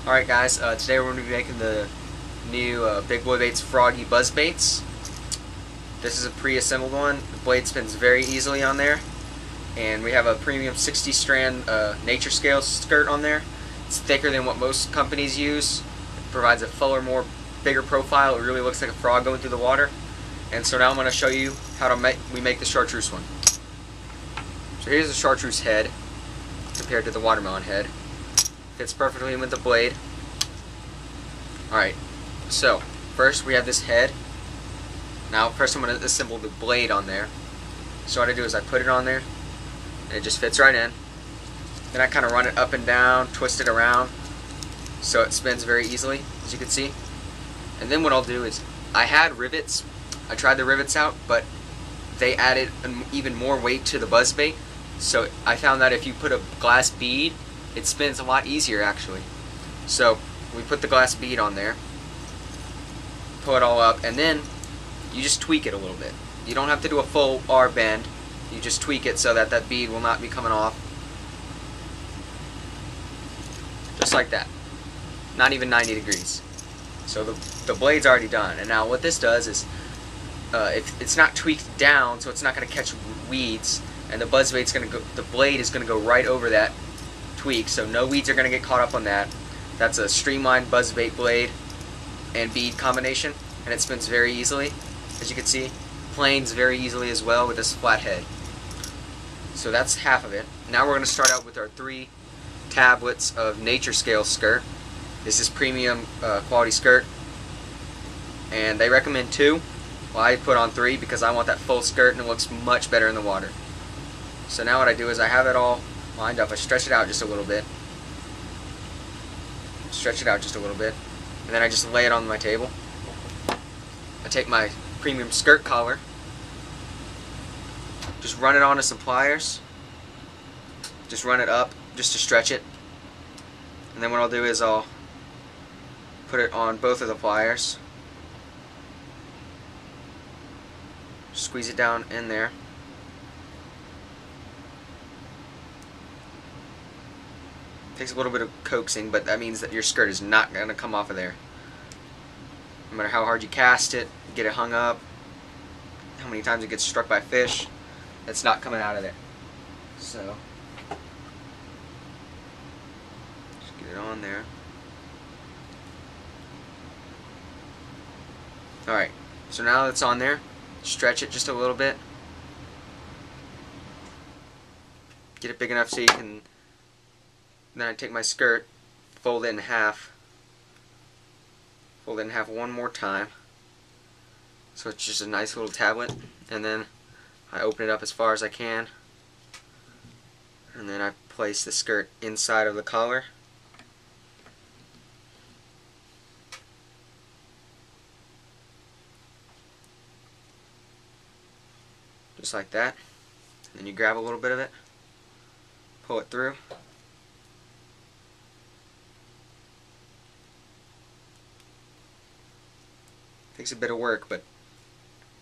Alright guys, today we're going to be making the new Big Boy Baits Froggy Buzzbaits. This is a pre-assembled one. The blade spins very easily on there. And we have a premium 60 strand nature scale skirt on there. It's thicker than what most companies use. It provides a fuller, bigger profile. It really looks like a frog going through the water. And so now I'm going to show you how to make the chartreuse one. So here's the chartreuse head compared to the watermelon head. Fits perfectly in with the blade. Alright, so first we have this head. Now first I'm going to assemble the blade on there. So what I do is I put it on there and it just fits right in. Then I kind of run it up and down, twist it around so it spins very easily, as you can see. And then what I'll do is, I had rivets. I tried the rivets out, but they added even more weight to the buzzbait. So I found that if you put a glass bead, it spins a lot easier actually. So we put the glass bead on there, pull it all up, and then you just tweak it a little bit. You don't have to do a full R bend. You just tweak it so that that bead will not be coming off. Just like that. Not even 90 degrees. So the blade's already done. And now what this does is, if it's not tweaked down, so it's not going to catch weeds, and the buzzbait's going to go, the blade is going to go right over that tweak, so no weeds are going to get caught up on that. That's a streamlined buzzbait blade and bead combination, and it spins very easily, as you can see. Planes very easily as well with this flat head. So that's half of it. Now we're going to start out with our 3 tablets of nature scale skirt. This is premium quality skirt, and they recommend 2. Well, I put on 3 because I want that full skirt and it looks much better in the water. So now what I do is I have it all lined up. I stretch it out just a little bit. Stretch it out just a little bit. And then I just lay it on my table. I take my premium skirt collar. Just run it onto some pliers. Just run it up just to stretch it. And then what I'll do is I'll put it on both of the pliers. Squeeze it down in there. Takes a little bit of coaxing, but that means that your skirt is not going to come off of there. No matter how hard you cast it, get it hung up, how many times it gets struck by fish, it's not coming out of there. So, just get it on there. Alright, so now it's on there, stretch it just a little bit. Get it big enough so you can. Then I take my skirt, fold it in half, one more time, so it's just a nice little tablet, and then I open it up as far as I can, and then I place the skirt inside of the collar. Just like that. And then you grab a little bit of it, pull it through. Takes a bit of work, but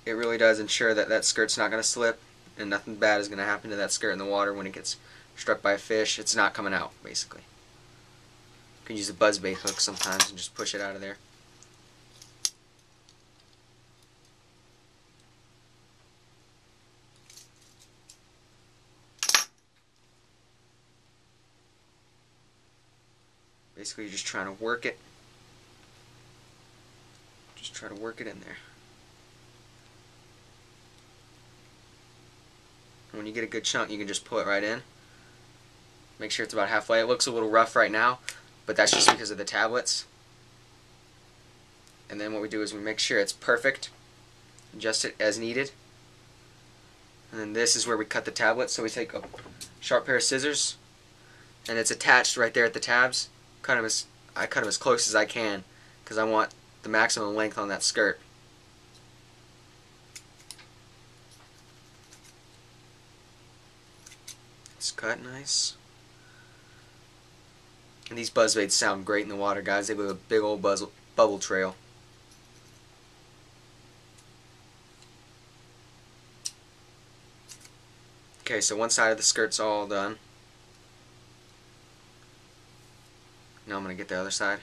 it really does ensure that that skirt's not going to slip and nothing bad is going to happen to that skirt in the water when it gets struck by a fish. It's not coming out, basically. You can use a buzzbait hook sometimes and just push it out of there. Basically, you're just trying to work it. Just try to work it in there. And when you get a good chunk, you can just pull it right in. Make sure it's about halfway. It looks a little rough right now, but that's just because of the tablets. And then what we do is we make sure it's perfect. Adjust it as needed. And then this is where we cut the tablet. So we take a sharp pair of scissors, and it's attached right there at the tabs. I cut them as close as I can because I want the maximum length on that skirt. It's cut nice. And these buzzbaits sound great in the water, guys. They leave a big old bubble trail. Okay, so one side of the skirt's all done. Now I'm going to get the other side.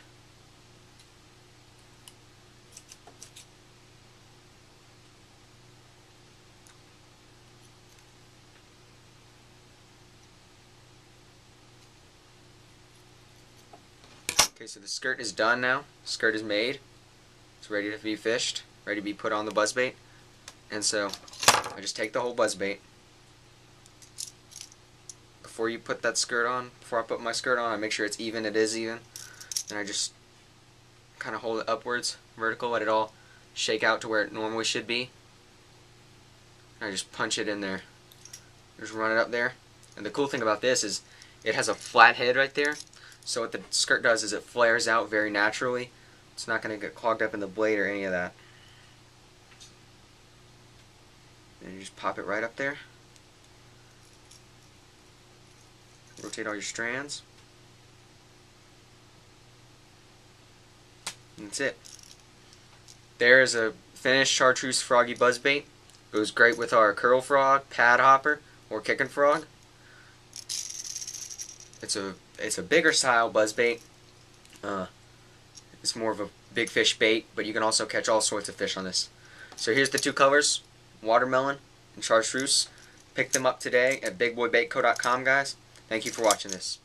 Okay, so the skirt is done now. Skirt is made. It's ready to be fished, ready to be put on the buzzbait. And so I just take the whole buzzbait. Before you put that skirt on, before I put my skirt on, I make sure it's even. It is even. And I just kind of hold it upwards, vertical, let it all shake out to where it normally should be. And I just punch it in there. Just run it up there. And the cool thing about this is it has a flat head right there. So what the skirt does is it flares out very naturally. It's not going to get clogged up in the blade or any of that. And you just pop it right up there. Rotate all your strands. And that's it. There's a finished chartreuse Froggy Buzzbait. It goes great with our curl frog, pad hopper, or Kickin Frog. It's a bigger style buzzbait. It's more of a big fish bait, but you can also catch all sorts of fish on this. So here's the two colors, watermelon and chartreuse. Pick them up today at bigboybaitco.com, guys. Thank you for watching this.